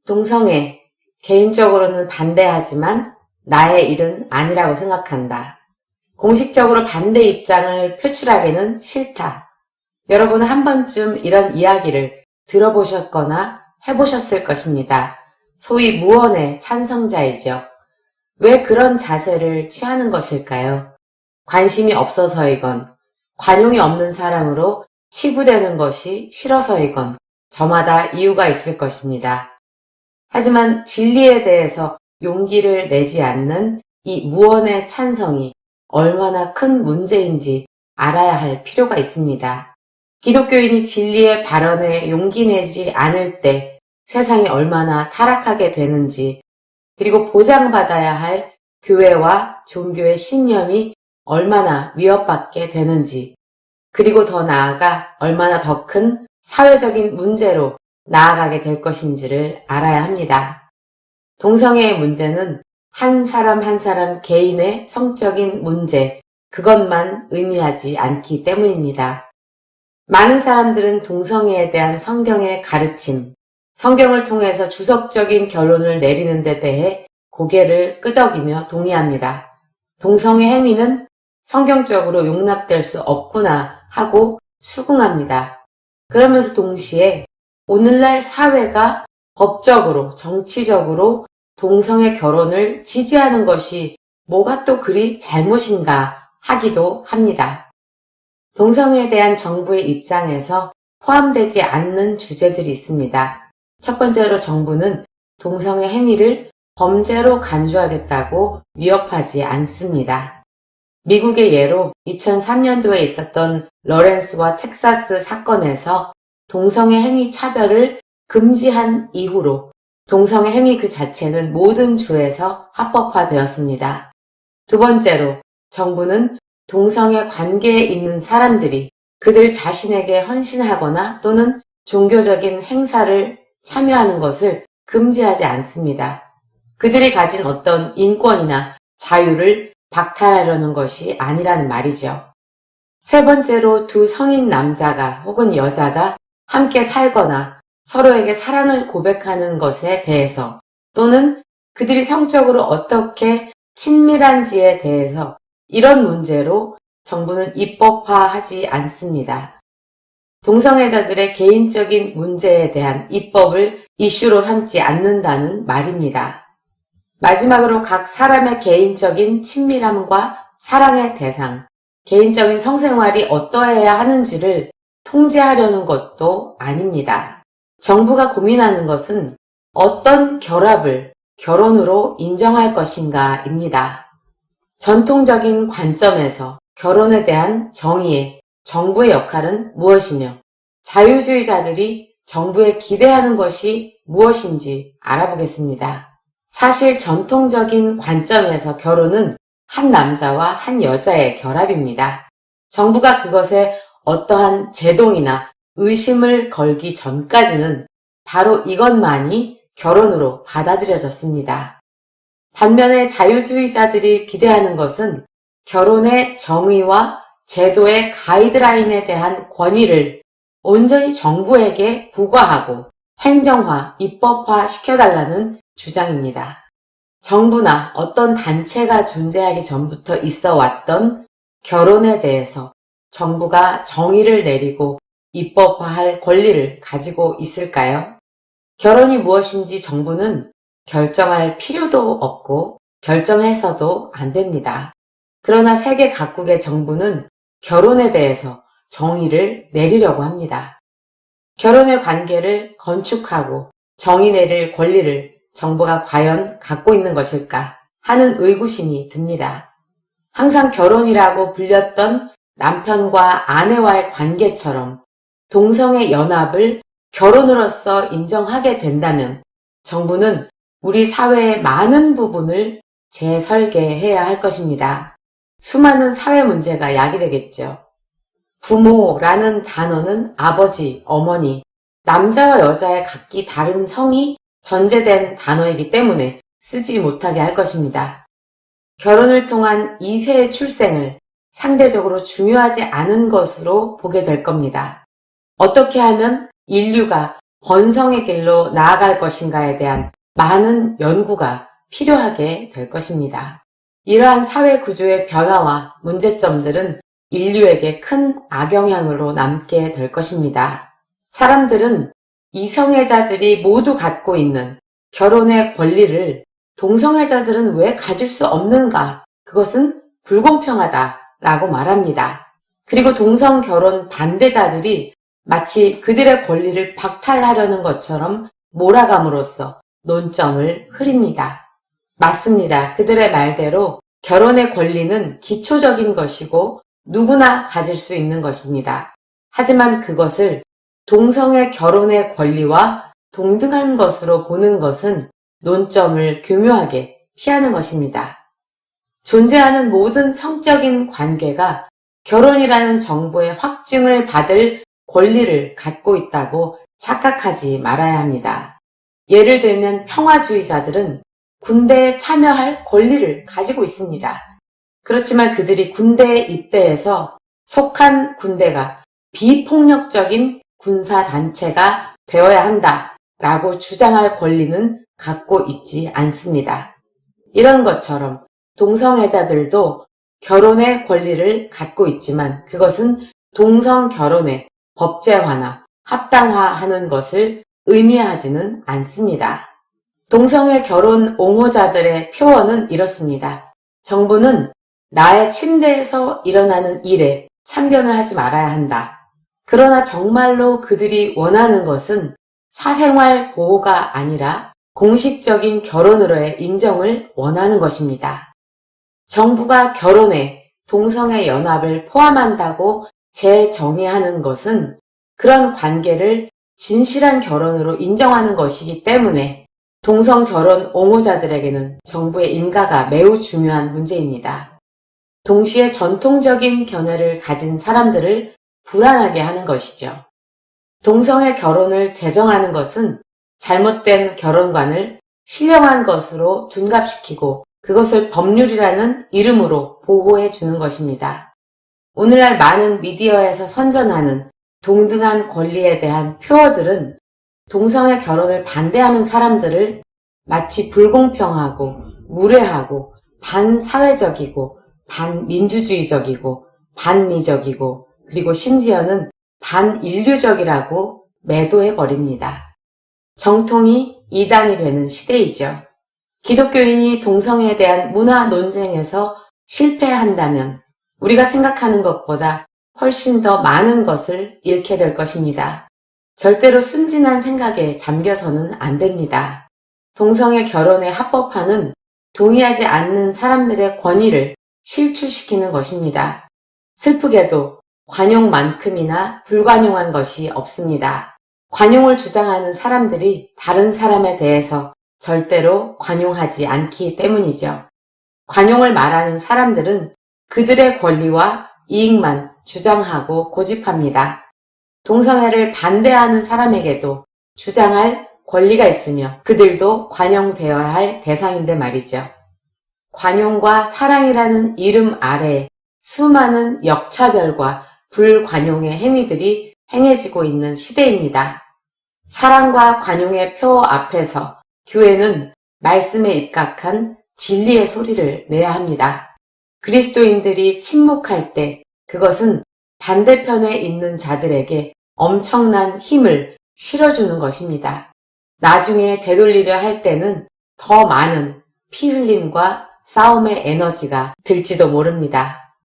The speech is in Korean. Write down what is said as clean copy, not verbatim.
동성애, 개인적으로는 반대하지만 나의 일은 아니라고 생각한다. 공식적으로 반대 입장을 표출하기는 싫다. 여러분은 한 번쯤 이런 이야기를 들어보셨거나 해보셨을 것입니다. 소위 무언의 찬성자이죠. 왜 그런 자세를 취하는 것일까요? 관심이 없어서이건, 관용이 없는 사람으로 치부되는 것이 싫어서이건 저마다 이유가 있을 것입니다. 하지만 진리에 대해서 용기를 내지 않는 이 무언의 찬성이 얼마나 큰 문제인지 알아야 할 필요가 있습니다. 기독교인이 진리의 발언에 용기 내지 않을 때 세상이 얼마나 타락하게 되는지, 그리고 보장받아야 할 교회와 종교의 신념이 얼마나 위협받게 되는지, 그리고 더 나아가 얼마나 더 큰 사회적인 문제로 나아가게 될 것인지를 알아야 합니다. 동성애의 문제는 한 사람 한 사람 개인의 성적인 문제, 그것만 의미하지 않기 때문입니다. 많은 사람들은 동성애에 대한 성경의 가르침, 성경을 통해서 주석적인 결론을 내리는 데 대해 고개를 끄덕이며 동의합니다. 동성애 행위는 성경적으로 용납될 수 없구나 하고 수긍합니다. 그러면서 동시에 오늘날 사회가 법적으로, 정치적으로 동성애 결혼을 지지하는 것이 뭐가 또 그리 잘못인가 하기도 합니다. 동성애에 대한 정부의 입장에서 포함되지 않는 주제들이 있습니다. 첫 번째로 정부는 동성애 행위를 범죄로 간주하겠다고 위협하지 않습니다. 미국의 예로 2003년도에 있었던 러렌스와 텍사스 사건에서 동성애 행위 차별을 금지한 이후로 동성애 행위 그 자체는 모든 주에서 합법화되었습니다. 두 번째로 정부는 동성애 관계에 있는 사람들이 그들 자신에게 헌신하거나 또는 종교적인 행사를 참여하는 것을 금지하지 않습니다. 그들이 가진 어떤 인권이나 자유를 박탈하려는 것이 아니라는 말이죠. 세 번째로 두 성인 남자가 혹은 여자가 함께 살거나 서로에게 사랑을 고백하는 것에 대해서 또는 그들이 성적으로 어떻게 친밀한지에 대해서 이런 문제로 정부는 입법화하지 않습니다. 동성애자들의 개인적인 문제에 대한 입법을 이슈로 삼지 않는다는 말입니다. 마지막으로 각 사람의 개인적인 친밀함과 사랑의 대상, 개인적인 성생활이 어떠해야 하는지를 통제하려는 것도 아닙니다. 정부가 고민하는 것은 어떤 결합을 결혼으로 인정할 것인가입니다. 전통적인 관점에서 결혼에 대한 정의의 정부의 역할은 무엇이며 자유주의자들이 정부에 기대하는 것이 무엇인지 알아보겠습니다. 사실 전통적인 관점에서 결혼은 한 남자와 한 여자의 결합입니다. 정부가 그것에 어떠한 제동이나 의심을 걸기 전까지는 바로 이것만이 결혼으로 받아들여졌습니다. 반면에 자유주의자들이 기대하는 것은 결혼의 정의와 제도의 가이드라인에 대한 권위를 온전히 정부에게 부과하고 행정화, 입법화 시켜달라는 주장입니다. 정부나 어떤 단체가 존재하기 전부터 있어 왔던 결혼에 대해서 정부가 정의를 내리고 입법화할 권리를 가지고 있을까요? 결혼이 무엇인지 정부는 결정할 필요도 없고 결정해서도 안 됩니다. 그러나 세계 각국의 정부는 결혼에 대해서 정의를 내리려고 합니다. 결혼의 관계를 건축하고 정의 내릴 권리를 정부가 과연 갖고 있는 것일까 하는 의구심이 듭니다. 항상 결혼이라고 불렸던 남편과 아내와의 관계처럼 동성애 연합을 결혼으로서 인정하게 된다면 정부는 우리 사회의 많은 부분을 재설계해야 할 것입니다. 수많은 사회 문제가 야기되겠죠. 부모라는 단어는 아버지, 어머니, 남자와 여자의 각기 다른 성이 전제된 단어이기 때문에 쓰지 못하게 할 것입니다. 결혼을 통한 2세의 출생을 상대적으로 중요하지 않은 것으로 보게 될 겁니다. 어떻게 하면 인류가 번성의 길로 나아갈 것인가에 대한 많은 연구가 필요하게 될 것입니다. 이러한 사회 구조의 변화와 문제점들은 인류에게 큰 악영향으로 남게 될 것입니다. 사람들은 이성애자들이 모두 갖고 있는 결혼의 권리를 동성애자들은 왜 가질 수 없는가? 그것은 불공평하다라고 말합니다. 그리고 동성 결혼 반대자들이 마치 그들의 권리를 박탈하려는 것처럼 몰아감으로써 논점을 흐립니다. 맞습니다. 그들의 말대로 결혼의 권리는 기초적인 것이고 누구나 가질 수 있는 것입니다. 하지만 그것을 동성의 결혼의 권리와 동등한 것으로 보는 것은 논점을 교묘하게 피하는 것입니다. 존재하는 모든 성적인 관계가 결혼이라는 정보의 확증을 받을 권리를 갖고 있다고 착각하지 말아야 합니다. 예를 들면 평화주의자들은 군대에 참여할 권리를 가지고 있습니다. 그렇지만 그들이 군대에 입대해서 속한 군대가 비폭력적인 군사단체가 되어야 한다라고 주장할 권리는 갖고 있지 않습니다. 이런 것처럼 동성애자들도 결혼의 권리를 갖고 있지만 그것은 동성 결혼의 법제화나 합당화하는 것을 의미하지는 않습니다. 동성애 결혼 옹호자들의 표어는 이렇습니다. 정부는 나의 침대에서 일어나는 일에 참견을 하지 말아야 한다. 그러나 정말로 그들이 원하는 것은 사생활 보호가 아니라 공식적인 결혼으로의 인정을 원하는 것입니다. 정부가 결혼에 동성애 연합을 포함한다고 재정의하는 것은 그런 관계를 진실한 결혼으로 인정하는 것이기 때문에 동성 결혼 옹호자들에게는 정부의 인가가 매우 중요한 문제입니다. 동시에 전통적인 견해를 가진 사람들을 불안하게 하는 것이죠. 동성애 결혼을 제정하는 것은 잘못된 결혼관을 신령한 것으로 둔갑시키고 그것을 법률이라는 이름으로 보호해 주는 것입니다. 오늘날 많은 미디어에서 선전하는 동등한 권리에 대한 표어들은 동성애 결혼을 반대하는 사람들을 마치 불공평하고 무례하고 반사회적이고 반민주주의적이고 반미적이고 그리고 심지어는 반인류적이라고 매도해버립니다. 정통이 이단이 되는 시대이죠. 기독교인이 동성애에 대한 문화 논쟁에서 실패한다면 우리가 생각하는 것보다 훨씬 더 많은 것을 잃게 될 것입니다. 절대로 순진한 생각에 잠겨서는 안 됩니다. 동성애 결혼의 합법화는 동의하지 않는 사람들의 권위를 실추시키는 것입니다. 슬프게도 관용만큼이나 불관용한 것이 없습니다. 관용을 주장하는 사람들이 다른 사람에 대해서 절대로 관용하지 않기 때문이죠. 관용을 말하는 사람들은 그들의 권리와 이익만 주장하고 고집합니다. 동성애를 반대하는 사람에게도 주장할 권리가 있으며 그들도 관용되어야 할 대상인데 말이죠. 관용과 사랑이라는 이름 아래 수많은 역차별과 불관용의 행위들이 행해지고 있는 시대입니다. 사랑과 관용의 표 앞에서 교회는 말씀에 입각한 진리의 소리를 내야 합니다. 그리스도인들이 침묵할 때 그것은 반대편에 있는 자들에게 엄청난 힘을 실어주는 것입니다. 나중에 되돌리려 할 때는 더 많은 피 흘림과 싸움의 에너지가 들지도 모릅니다.